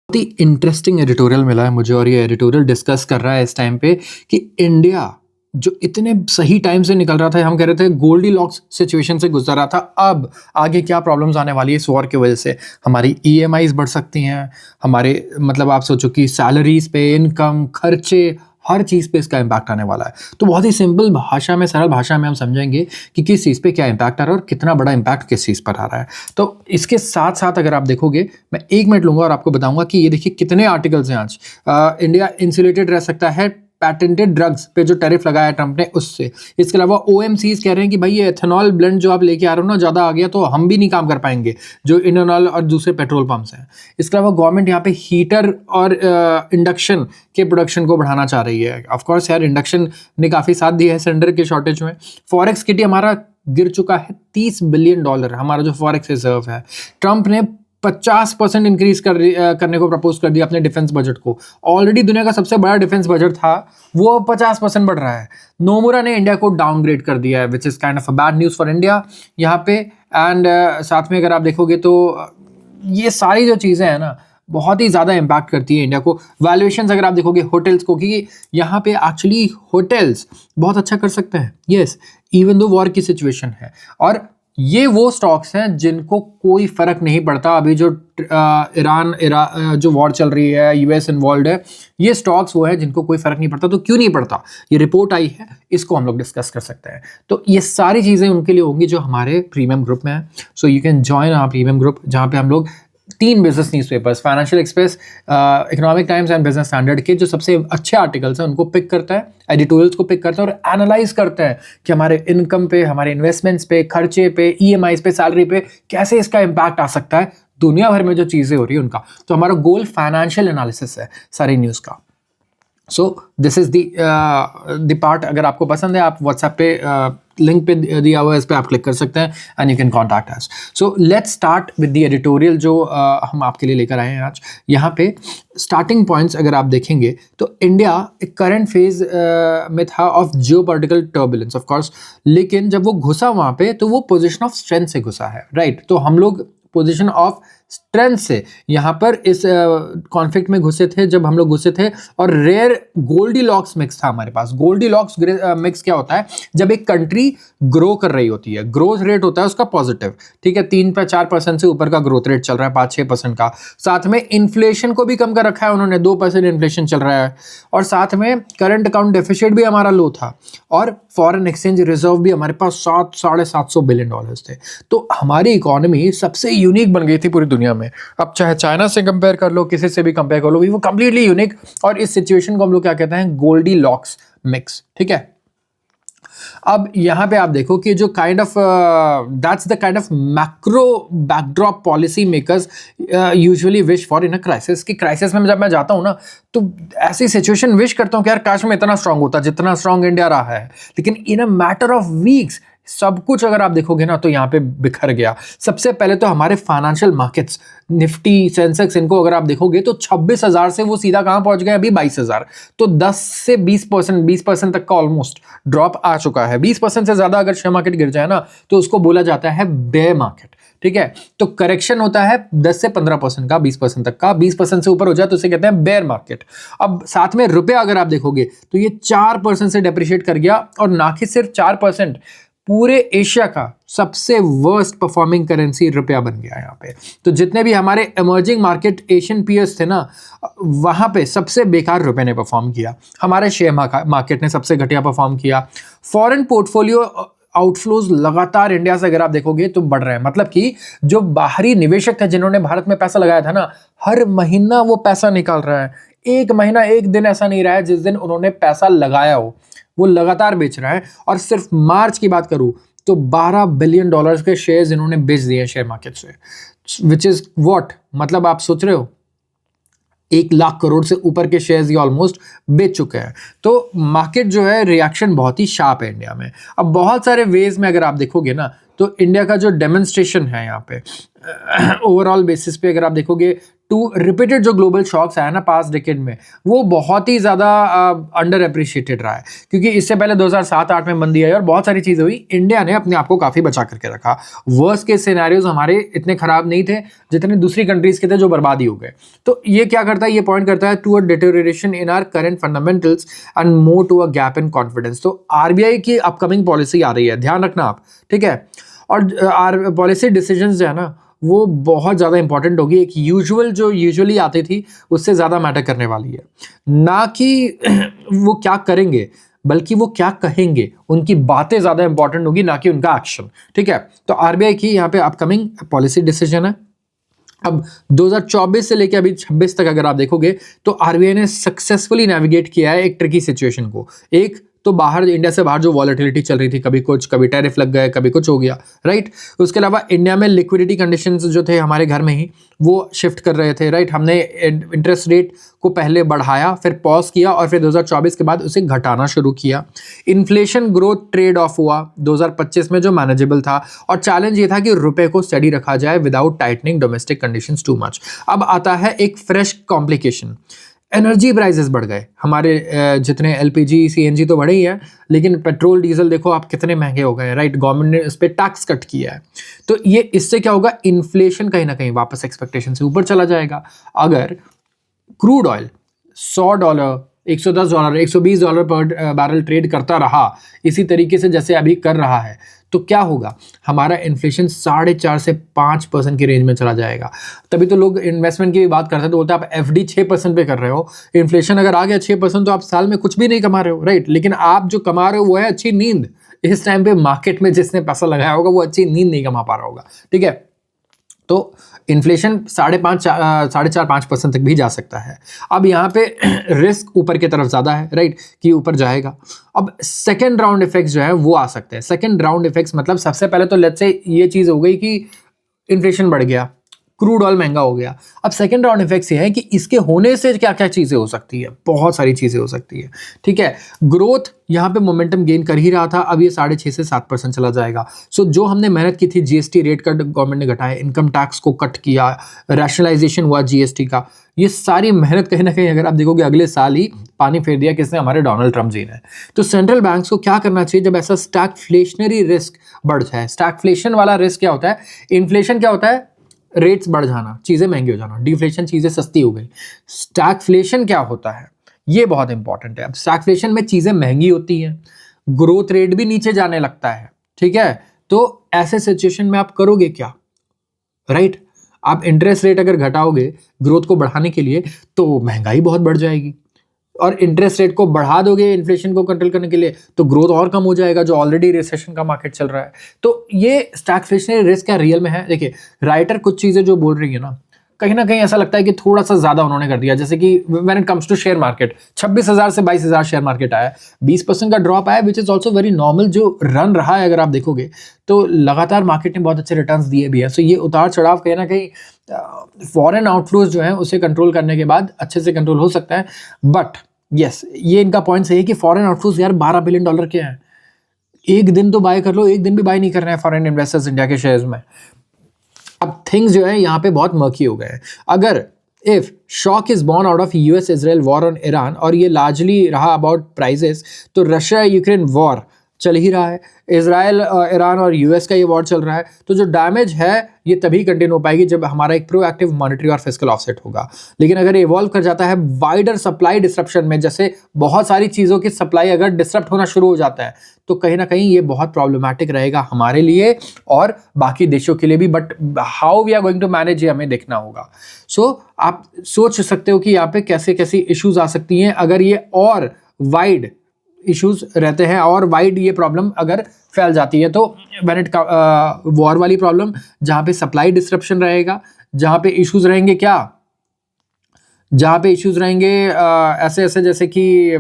बहुत ही interesting editorial मिला है मुझे और ये एडिटोरियल डिस्कस कर रहा है इस टाइम पे कि इंडिया जो इतने सही टाइम से निकल रहा था, हम कह रहे थे गोल्डी लॉक्स सिचुएशन से गुजर रहा था, अब आगे क्या प्रॉब्लम्स आने वाली है इस वॉर की वजह से। हमारी ईएमआईज बढ़ सकती हैं, हमारे मतलब आप सोचो कि सैलरीज पे, इनकम, खर्चे, हर चीज़ पे इसका इम्पैक्ट आने वाला है। तो बहुत ही सिंपल भाषा में, सरल भाषा में हम समझेंगे कि किस चीज़ पे क्या इम्पैक्ट आ रहा है और कितना बड़ा इम्पैक्ट किस चीज़ पर आ रहा है। तो इसके साथ साथ अगर आप देखोगे, मैं 1 मिनट लूंगा और आपको बताऊंगा कि ये देखिए कितने आर्टिकल्स हैं आज। इंडिया इंसुलेटेड रह सकता है पैटेंटेड ड्रग्स पे जो टैरिफ लगाया ट्रंप ने उससे। इसके अलावा ओएमसीज कह रहे हैं कि भाई ये एथेनॉल ब्लेंड जो आप लेके आ रहे हो ना, ज़्यादा आ गया तो हम भी नहीं काम कर पाएंगे, जो इनोनॉल और दूसरे पेट्रोल पंप्स हैं। इसके अलावा गवर्नमेंट यहाँ पे हीटर और इंडक्शन के प्रोडक्शन को बढ़ाना चाह रही है। ऑफकोर्स यार, इंडक्शन ने काफ़ी साथ दिया है सिलेंडर के शॉर्टेज में। फॉरेक्स किटी हमारा गिर चुका है $30 बिलियन, हमारा जो फॉरेक्स रिजर्व है। ट्रंप ने 50% इंक्रीज करने को प्रपोज कर दिया अपने डिफेंस बजट को। ऑलरेडी दुनिया का सबसे बड़ा डिफेंस बजट था, वो 50% बढ़ रहा है। नोमुरा ने इंडिया को डाउनग्रेड कर दिया है, which is kind of a bad news for India यहाँ पे। एंड साथ में अगर आप देखोगे तो ये सारी जो चीज़ें हैं ना, बहुत ही ज़्यादा इम्पैक्ट करती है इंडिया को। वैल्यूएशंस अगर आप देखोगे होटल्स को, कि यहाँ पे एक्चुअली होटल्स बहुत अच्छा कर सकते हैं, यस, इवन दो वॉर की सिचुएशन है। और ये वो स्टॉक्स हैं जिनको कोई फर्क नहीं पड़ता। अभी जो जो वॉर चल रही है, यूएस इन्वॉल्व है, ये स्टॉक्स वो है जिनको कोई फर्क नहीं पड़ता। तो क्यों नहीं पड़ता? ये रिपोर्ट आई है, इसको हम लोग डिस्कस कर सकते हैं। तो ये सारी चीज़ें उनके लिए होंगी जो हमारे प्रीमियम ग्रुप में है। So you can join our premium group, जहाँ पे हम लोग 3 business newspapers, Financial Express, Economic Times and Business Standard के जो सबसे अच्छे आर्टिकल्स हैं उनको पिक करता है, एडिटोरियल्स को पिक करता है और एनालाइज करता है कि हमारे इनकम पे, हमारे इन्वेस्टमेंट्स पे, खर्चे पे, ईएमआईज पे, सैलरी पे कैसे इसका इम्पैक्ट आ सकता है दुनिया भर में जो चीज़ें हो रही है उनका। तो हमारा गोल फाइनेंशियल एनालिसिस है सारी न्यूज़ का। So this is the part. अगर आपको पसंद है, आप व्हाट्सएप पे लिंक पे दिया हुआ है, इस पे आप क्लिक कर सकते हैं and you can contact us. So let's start with the editorial जो हम आपके लिए लेकर आए हैं आज। यहाँ पे स्टार्टिंग पॉइंट्स अगर आप देखेंगे तो इंडिया एक करंट फेज में था of geopolitical turbulence, of course, लेकिन जब वो घुसा वहाँ पे तो वो पोजिशन ऑफ स्ट्रेंथ से घुसा है, राइट। तो हम लोग पोजिशन ऑफ स्ट्रेंथ से यहाँ पर इस कॉन्फ्लिक्ट में घुसे थे जब हम लोग घुसे थे। और रेयर गोल्डी लॉक्स मिक्स था हमारे पास। गोल्डी लॉक्स मिक्स क्या होता है? जब एक कंट्री ग्रो कर रही होती है, ग्रोथ रेट होता है उसका पॉजिटिव, ठीक है, 3-4% से ऊपर का ग्रोथ रेट चल रहा है, 5-6% का। साथ में इन्फ्लेशन को भी कम कर रखा है उन्होंने, 2% इन्फ्लेशन चल रहा है। और साथ में करंट अकाउंट डेफिसिट भी हमारा लो था और फॉरेन एक्सचेंज रिजर्व भी हमारे पास $700-750 बिलियन थे। तो हमारी इकोनॉमी सबसे यूनिक बन गई थी पूरी दुनिया में। अब चाहे चाइना से कंपेयर कर लो, किसी से भी कंपेयर कर लो, वो कंप्लीटली यूनिक। और इस सिचुएशन को हम लोग क्या कहते हैं? गोल्डी लॉक्स मिक्स, ठीक है। अब यहां पे आप देखो कि जो kind of that's the kind of macro backdrop policy makers usually wish for in a crisis. की क्राइसिस में जब मैं जाता हूं ना, तो ऐसी सिचुएशन विश करता हूं कि यार काश में इतना स्ट्रांग होता जितना स्ट्रांग इंडिया रहा है। लेकिन इन अ मैटर ऑफ वीक्स सब कुछ अगर आप देखोगे ना तो यहाँ पे बिखर गया। सबसे पहले तो हमारे फाइनेंशियल मार्केट्स, निफ्टी, सेंसेक्स, इनको अगर आप देखोगे तो 26,000 से वो सीधा कहाँ पहुंच गए? अभी 22,000। तो 10 से 20% तक का ऑलमोस्ट ड्रॉप आ चुका है। 20% से ज्यादा अगर शेयर मार्केट गिर जाए ना तो उसको बोला जाता है बेयर मार्केट, ठीक है। तो करेक्शन होता है 10 से 15% का, 20% तक का। 20% से ऊपर हो जाए तो उसे कहते हैं बेयर मार्केट। अब साथ में रुपया अगर आप देखोगे तो ये 4% से डेप्रिशिएट कर गया। और ना कि सिर्फ 4%, पूरे एशिया का सबसे वर्स्ट परफॉर्मिंग करेंसी रुपया बन गया यहाँ पे। तो जितने भी हमारे इमर्जिंग मार्केट एशियन पीयर्स थे ना, वहाँ पे सबसे बेकार रुपये ने परफॉर्म किया। हमारे शेयर मार्केट ने सबसे घटिया परफॉर्म किया। फॉरेन पोर्टफोलियो आउटफ्लोज लगातार इंडिया से अगर आप देखोगे तो बढ़ रहे हैं। मतलब कि जो बाहरी निवेशक थे जिन्होंने भारत में पैसा लगाया था ना, हर महीना वो पैसा निकाल रहा है। एक महीना, एक दिन ऐसा नहीं रहा है जिस दिन उन्होंने पैसा लगाया हो, वो लगातार बेच रहा है। और सिर्फ मार्च की बात करूं तो $12 बिलियन के शेयर्स इन्होंने बेच दिए शेयर मार्केट से, विच इज व्हाट, मतलब आप सोच रहे हो 1 लाख करोड़ से ऊपर के शेयर्स ये ऑलमोस्ट बेच चुके हैं। तो मार्केट जो है, रिएक्शन बहुत ही शार्प है इंडिया में। अब बहुत सारे वेज में अगर आप देखोगे ना तो इंडिया का जो डेमोन्स्ट्रेशन है यहाँ पे ओवरऑल बेसिस पे अगर आप देखोगे टू रिपीटेड जो ग्लोबल शॉक्स आया ना पास्ट डिकेड में, वो बहुत ही ज़्यादा अंडर अप्रिशिएटेड रहा है, क्योंकि इससे पहले 2007-8 में मंदी आई और बहुत सारी चीज़ें हुई, इंडिया ने अपने आप को काफ़ी बचा करके रखा। वर्स्ट के सिनेरियोज हमारे इतने ख़राब नहीं थे जितने दूसरी कंट्रीज़ के थे जो बर्बादी हो गए। तो ये क्या करता है, ये पॉइंट करता है to a deterioration in our current fundamentals and more to a gap in confidence. तो आरबीआई की अपकमिंग पॉलिसी आ रही है, ध्यान रखना आप, ठीक है। और पॉलिसी डिसीजन जो है ना वो बहुत ज़्यादा इंपॉर्टेंट होगी। एक जो यूजुअली आती थी उससे ज़्यादा मैटर करने वाली है, ना कि वो क्या करेंगे बल्कि वो क्या कहेंगे, उनकी बातें ज़्यादा इंपॉर्टेंट होगी ना कि उनका एक्शन, ठीक है। तो आरबीआई की यहाँ पे अपकमिंग पॉलिसी डिसीजन है। अब 2024 से लेकर अभी 26 तक अगर आप देखोगे तो आरबीआई ने सक्सेसफुली नेविगेट किया है एक ट्रिकी सिचुएशन को। एक तो बाहर, इंडिया से बाहर जो वॉलेटिलिटी चल रही थी, कभी कुछ, कभी टैरिफ लग गए, कभी कुछ हो गया, राइट। उसके अलावा इंडिया में लिक्विडिटी कंडीशंस जो थे हमारे घर में ही वो शिफ्ट कर रहे थे, राइट। हमने इंटरेस्ट रेट को पहले बढ़ाया, फिर पॉज किया और फिर 2024 के बाद उसे घटाना शुरू किया। इन्फ्लेशन ग्रोथ ट्रेड ऑफ हुआ 2025 में जो मैनेजेबल था, और चैलेंज ये था कि रुपए को स्टडी रखा जाए without tightening domestic conditions too much. अब आता है एक फ्रेश कॉम्प्लिकेशन, एनर्जी प्राइसेस बढ़ गए हमारे। जितने एलपीजी सीएनजी तो बढ़े ही है, लेकिन पेट्रोल डीजल देखो आप कितने महंगे हो गए, राइट। गवर्नमेंट ने इस पर टैक्स कट किया है, तो ये इससे क्या होगा, इन्फ्लेशन कहीं ना कहीं वापस एक्सपेक्टेशन से ऊपर चला जाएगा। अगर क्रूड ऑयल $100, $110, $120 पर बैरल ट्रेड करता रहा इसी तरीके से जैसे अभी कर रहा है, तो क्या होगा, हमारा इन्फ्लेशन 4.5 से 5% की रेंज में चला जाएगा। तभी तो लोग इन्वेस्टमेंट की भी बात करते हैं, तो बोलते हैं आप एफडी 6% पे कर रहे हो, इन्फ्लेशन अगर आ गया 6% तो आप साल में कुछ भी नहीं कमा रहे हो, राइट। लेकिन आप जो कमा रहे हो वो है अच्छी नींद। इस टाइम पे मार्केट में जिसने पैसा लगाया होगा वो अच्छी नींद नहीं कमा पा रहा होगा, ठीक है। तो इन्फ्लेशन 4.5-5% तक भी जा सकता है। अब यहाँ पे रिस्क ऊपर की तरफ ज़्यादा है, राइट, कि ऊपर जाएगा। अब सेकेंड राउंड इफेक्ट्स जो है वो आ सकते हैं। सेकेंड राउंड इफेक्ट्स मतलब सबसे पहले तो लेट्स से ये चीज़ हो गई कि इन्फ्लेशन बढ़ गया, क्रूड ऑयल महंगा हो गया। अब सेकेंड राउंड इफेक्ट्स ये है कि इसके होने से क्या क्या चीज़ें हो सकती है, बहुत सारी चीज़ें हो सकती है, ठीक है। ग्रोथ यहाँ पे मोमेंटम गेन कर ही रहा था, अब ये 6.5 से 7% चला जाएगा। सो जो हमने मेहनत की थी, जीएसटी रेट कट गवर्नमेंट ने घटाया, इनकम टैक्स को कट किया, रैशनलाइजेशन हुआ जीएसटी का, ये सारी मेहनत कहीं ना कहीं अगर आप देखोगे अगले साल ही पानी फेर दिया किसने, हमारे डोनाल्ड ट्रम्प जी ने। तो सेंट्रल बैंक्स को क्या करना चाहिए जब ऐसा स्टैगफ्लेशनरी रिस्क बढ़ जाए। स्टैगफ्लेशन वाला रिस्क क्या होता है, इन्फ्लेशन क्या होता है, रेट्स बढ़ जाना, चीज़ें महंगी हो जाना, डिफ्लेशन चीज़ें सस्ती हो गई। स्टैगफ्लेशन क्या होता है, ये बहुत इंपॉर्टेंट है। अब स्टैगफ्लेशन में चीज़ें महंगी होती हैं, ग्रोथ रेट भी नीचे जाने लगता है, ठीक है। तो ऐसे सिचुएशन में आप करोगे क्या, राइट। आप इंटरेस्ट रेट अगर घटाओगे ग्रोथ को बढ़ाने के लिए तो महंगाई बहुत बढ़ जाएगी, और इंटरेस्ट रेट को बढ़ा दोगे इन्फ्लेशन को कंट्रोल करने के लिए तो ग्रोथ और कम हो जाएगा, जो ऑलरेडी रिसेशन का मार्केट चल रहा है। तो ये स्टैगफ्लेशनरी रिस्क क्या रियल में है। देखिए राइटर कुछ चीज़ें जो बोल रही है ना, कहीं ना कहीं ऐसा लगता है कि थोड़ा सा ज़्यादा उन्होंने कर दिया। जैसे कि when it comes to share market, 26,000 से 22,000 शेयर मार्केट आया, 20% का ड्रॉप आया, which is also very normal जो रन रहा है। अगर आप देखोगे तो लगातार मार्केट ने बहुत अच्छे रिटर्न्स दिए भी है। सो ये उतार चढ़ाव कहीं ना कहीं फॉरेन आउटफ्लोज जो है उसे कंट्रोल करने के बाद अच्छे से कंट्रोल हो सकता है। बट यस, ये इनका पॉइंट सही है कि फॉरेन आउटफ्लोज यार $12 बिलियन के हैं। एक दिन तो बाय कर लो, एक दिन भी बाय नहीं कर रहे हैं फॉरेन इन्वेस्टर्स इंडिया के शेयर्स में। अब थिंग्स जो है यहाँ पे बहुत मर्की हो गए हैं। अगर if shock is born out of US Israel war on Iran, और ये लार्जली रहा अबाउट प्राइजेस, तो रशिया यूक्रेन वॉर चल ही रहा है, इजराइल ईरान और यूएस का ये वॉर चल रहा है। तो जो डैमेज है ये तभी कंटेन हो पाएगी जब हमारा एक प्रोएक्टिव मॉनेटरी और फिस्कल ऑफसेट होगा। लेकिन अगर इवॉल्व कर जाता है वाइडर सप्लाई डिसरप्शन में, जैसे बहुत सारी चीज़ों की सप्लाई अगर डिसरप्ट होना शुरू हो जाता है, तो कहीं ना कहीं ये बहुत प्रॉब्लमैटिक रहेगा हमारे लिए और बाकी देशों के लिए भी। But how we are going to manage ये हमें देखना होगा। सो आप सोच सकते हो कि यहाँ पे कैसे कैसी इश्यूज आ सकती हैं अगर ये और वाइड इश्यूज रहते हैं, और वाइड ये प्रॉब्लम अगर फैल जाती है। तो व्हेन इट वॉर वाली प्रॉब्लम जहाँ पे सप्लाई डिस्ट्रप्शन रहेगा, जहाँ पे इश्यूज रहेंगे क्या, जहाँ पे इश्यूज रहेंगे ऐसे ऐसे जैसे कि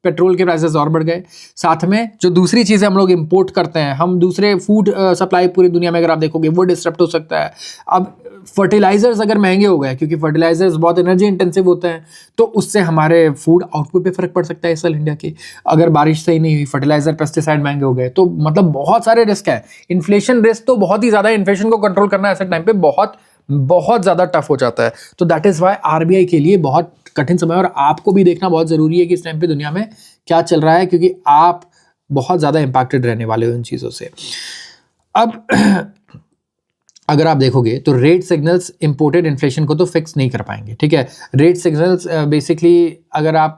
पेट्रोल के प्राइसेस और बढ़ गए, साथ में जो दूसरी चीज़ें हम लोग इंपोर्ट करते हैं, हम दूसरे फूड सप्लाई पूरी दुनिया में अगर आप देखोगे वो डिस्टर्ब हो सकता है। अब फर्टिलाइजर्स अगर महंगे हो गए, क्योंकि फर्टिलाइजर्स बहुत एनर्जी इंटेंसिव होते हैं, तो उससे हमारे फूड आउटपुट पे फर्क पड़ सकता है इस साल इंडिया की। अगर बारिश सही नहीं हुई, फर्टिलाइजर पेस्टिसाइड महंगे हो गए, तो मतलब बहुत सारे रिस्क है। इन्फ्लेशन रिस्क तो बहुत ही ज़्यादा, इन्फ्लेशन को कंट्रोल करना ऐसे टाइम पे बहुत बहुत ज़्यादा टफ हो जाता है। तो दैट इज़ वाई आरबीआई के लिए बहुत कठिन समय, और आपको भी देखना बहुत ज़रूरी है कि इस टाइम पे दुनिया में क्या चल रहा है, क्योंकि आप बहुत ज़्यादा इम्पैक्टेड रहने वाले हो इन चीज़ों से। अब अगर आप देखोगे तो रेट सिग्नल्स इंपोर्टेड इन्फ्लेशन को तो फिक्स नहीं कर पाएंगे, ठीक है। रेट सिग्नल्स बेसिकली अगर आप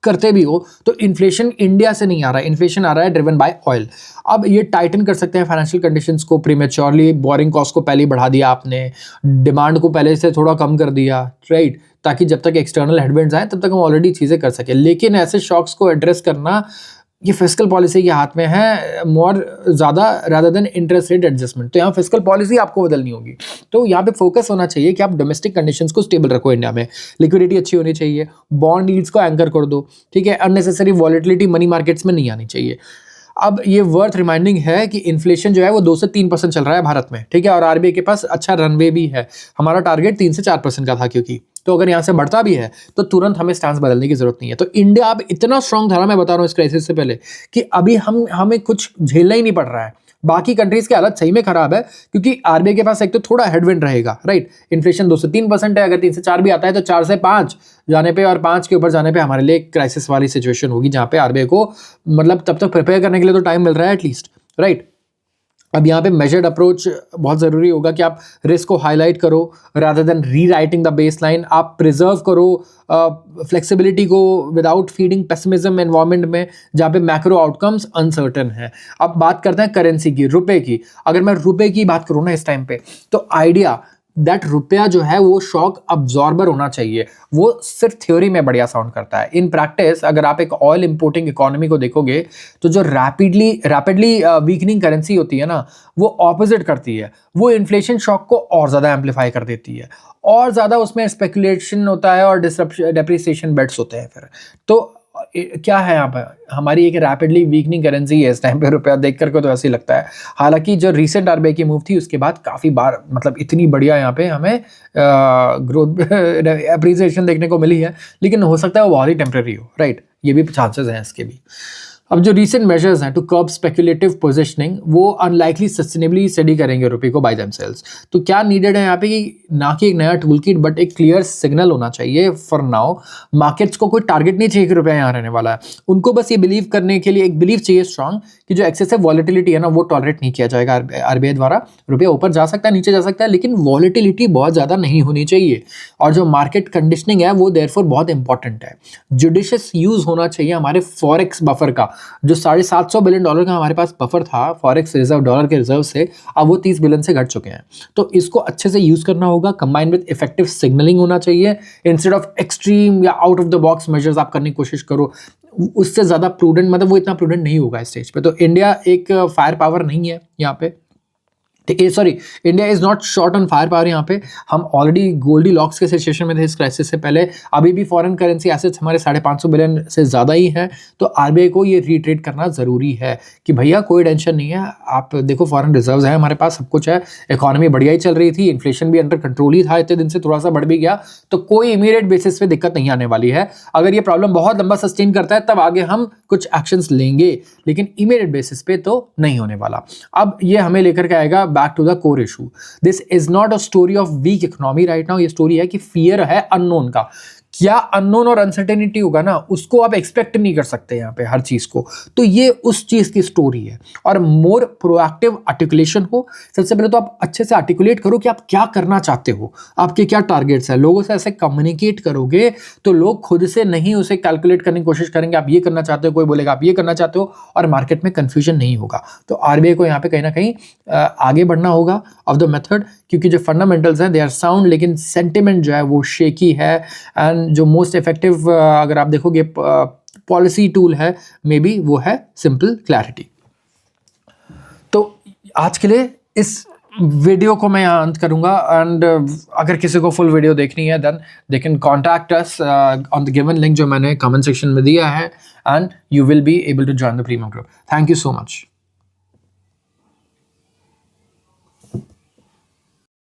करते भी हो तो इन्फ्लेशन इंडिया से नहीं आ रहा है, इन्फ्लेशन आ रहा है ड्रिवन बाय ऑयल। अब ये टाइटन कर सकते हैं फाइनेंशियल कंडीशंस को प्रीमेच्योरली, बोरिंग कॉस्ट को पहले ही बढ़ा दिया आपने, डिमांड को पहले से थोड़ा कम कर दिया, राइट, ताकि जब तक एक्सटर्नल हेडविंड्स आए तब तक हम ऑलरेडी चीज़ें कर सकें। लेकिन ऐसे शॉक्स को एड्रेस करना ये फिस्कल पॉलिसी के हाथ में है मोर ज़्यादा, rather than interest rate adjustment. तो यहाँ फिस्कल पॉलिसी आपको बदलनी होगी। तो यहाँ पे फोकस होना चाहिए कि आप डोमेस्टिक कंडीशंस को स्टेबल रखो, इंडिया में लिक्विडिटी अच्छी होनी चाहिए, बॉन्ड यील्ड्स को एंकर कर दो, ठीक है, अननेसेसरी वॉलेटिलिटी मनी मार्केट्स में नहीं आनी चाहिए। अब ये वर्थ रिमाइंडिंग है कि इन्फ्लेशन जो है वो 2 से 3% चल रहा है भारत में, ठीक है, और आरबीआई के पास अच्छा रनवे भी है। हमारा टारगेट 3 से 4% का था, क्योंकि तो अगर यहाँ से बढ़ता भी है तो तुरंत हमें स्टांस बदलने की जरूरत नहीं है। तो इंडिया अब इतना स्ट्रांग था, मैं बता रहा हूँ इस क्राइसिस से पहले, कि अभी हमें कुछ झेलना ही नहीं पड़ रहा है। बाकी कंट्रीज की हालत सही में खराब है, क्योंकि आरबीआई के पास एक तो थोड़ा हेडविंड रहेगा, राइट। इन्फ्लेशन 2 से 3% है, अगर 3 से 4 भी आता है तो 4 से 5 जाने पे और 5 के ऊपर जाने पे हमारे लिए क्राइसिस वाली सिचुएशन होगी, जहाँ पे आरबीआई को मतलब तब तक प्रिपेयर करने के लिए तो टाइम मिल रहा है एटलीस्ट, राइट। अब यहाँ पे मेजर्ड अप्रोच बहुत ज़रूरी होगा कि आप रिस्क को हाईलाइट करो rather than rewriting the baseline. आप प्रिजर्व करो फ्लेक्सिबिलिटी को विदाउट फीडिंग पेसिमिज्म एनवायरनमेंट में, जहाँ पे मैक्रो आउटकम्स अनसर्टन है। अब बात करते हैं करेंसी की, रुपए की। अगर मैं रुपए की बात करूँ ना इस टाइम पे, तो आइडिया दैट रुपया जो है वो शॉक अब्जॉर्बर होना चाहिए, वो सिर्फ थ्योरी में बढ़िया साउंड करता है। इन प्रैक्टिस अगर आप एक ऑयल इंपोर्टिंग इकोनॉमी को देखोगे, तो जो रैपिडली वीकनिंग करेंसी होती है ना, वो ऑपोजिट करती है, वो इन्फ्लेशन शॉक को और ज़्यादा एम्पलीफाई कर देती है, और ज़्यादा उसमें स्पेकुलेशन होता है और डेप्रिसिएशन बेट्स होते हैं फिर। तो क्या है यहाँ पर हमारी एक रैपिडली वीकनिंग करेंसी है इस टाइम पे, रुपया देख करके तो ऐसे ही लगता है। हालांकि जो रीसेंट आरबीआई की मूव थी उसके बाद काफ़ी बार मतलब इतनी बढ़िया यहाँ पे हमें ग्रोथ अप्रिसिएशन देखने को मिली है, लेकिन हो सकता है वो बहुत ही टेम्प्रेरी हो, राइट, ये भी चांसेस हैं इसके भी। अब जो रीसेंट मेजर्स हैं टू कर्ब स्पेकुलेटिव पोजिशनिंग, वो अनलाइकली सस्टेनेबली स्टडी करेंगे रुपये को बाय देमसेल्व्स। तो क्या नीडेड है यहाँ पे कि ना कि एक नया टूल किट, बट एक क्लियर सिग्नल होना चाहिए फॉर नाउ। मार्केट्स को कोई टारगेट नहीं चाहिए कि रुपया यहाँ रहने वाला है, उनको बस ये बिलीव करने के लिए एक बिलीव चाहिए स्ट्रांग कि जो एक्सेसिव वॉलेटिलिटी है ना वो टॉलरेट नहीं किया जाएगा आरबीआई द्वारा। रुपया ऊपर जा सकता है, नीचे जा सकता है, लेकिन वॉलेटिलिटी बहुत ज़्यादा नहीं होनी चाहिए। और जो मार्केट कंडीशनिंग है वो देयरफॉर बहुत इंपॉर्टेंट है। जुडिशियस यूज़ होना चाहिए हमारे फॉरेक्स बफर का। जो $750 बिलियन का हमारे पास बफर था फॉरेक्स रिजर्व, डॉलर के रिजर्व से, अब वो 30 बिलियन से घट चुके हैं। तो इसको अच्छे से यूज़ करना होगा, कंबाइन विद इफेक्टिव सिग्नलिंग होना चाहिए। इंस्टेड ऑफ एक्सट्रीम या out of the box measures आप करने की कोशिश करो, उससे ज़्यादा प्रूडेंट, मतलब वो इतना प्रूडेंट नहीं होगा इस स्टेज पे। तो इंडिया एक फायर पावर नहीं है यहाँ पे, ठीक है, sorry, India is not short on fire power. यहाँ पे हम ऑलरेडी गोल्डी लॉक्स के सिचुएशन में थे इस क्राइसिस से पहले। अभी भी फॉरेन करेंसी एसेट्स हमारे 550 बिलियन से ज़्यादा ही है। तो आरबीआई को ये रीट्रेड करना ज़रूरी है कि भैया कोई टेंशन नहीं है, आप देखो फॉरेन रिजर्व्स है हमारे पास, सब कुछ है, इकोनॉमी बढ़िया ही चल रही थी, इन्फ्लेशन भी अंडर कंट्रोल ही था, इतने दिन से थोड़ा सा बढ़ भी गया, तो कोई इमीडिएट बेसिस पे दिक्कत नहीं आने वाली है। अगर ये प्रॉब्लम बहुत लंबा सस्टेन करता है तब आगे हम कुछ एक्शंस लेंगे, लेकिन इमीडिएट बेसिस पे तो नहीं होने वाला। अब ये हमें लेकर के आएगा back to the core issue. This is not a story of weak economy right now, ये स्टोरी है कि फियर है अननोन का। क्या अननोन और अनसर्टेनिटी होगा ना, उसको आप एक्सपेक्ट नहीं कर सकते यहाँ पे हर चीज को। तो ये उस चीज की स्टोरी है। और मोर प्रोएक्टिव आर्टिकुलेशन हो, सबसे पहले तो आप अच्छे से आर्टिकुलेट करो कि आप क्या करना चाहते हो, आपके क्या टारगेट्स हैं। लोगों से ऐसे कम्युनिकेट करोगे तो लोग खुद से नहीं उसे कैलकुलेट करने की कोशिश करेंगे, आप ये करना चाहते हो, कोई बोलेगा आप ये करना चाहते हो, और मार्केट में कंफ्यूजन नहीं होगा। तो आरबीआई को यहाँ पे कहीं ना कहीं आगे बढ़ना होगा ऑफ द मेथड, क्योंकि जो फंडामेंटल्स हैं दे आर साउंड, लेकिन सेंटिमेंट जो है वो शेकी है। एंड जो मोस्ट इफेक्टिव अगर आप देखोगे पॉलिसी टूल है मे बी, वो है सिंपल क्लैरिटी। तो आज के लिए इस वीडियो को मैं यहाँ अंत करूँगा। एंड अगर किसी को फुल वीडियो देखनी है then they can contact us on the given link जो मैंने कमेंट सेक्शन में दिया है, and you will be able to join the premium group. Thank you so much.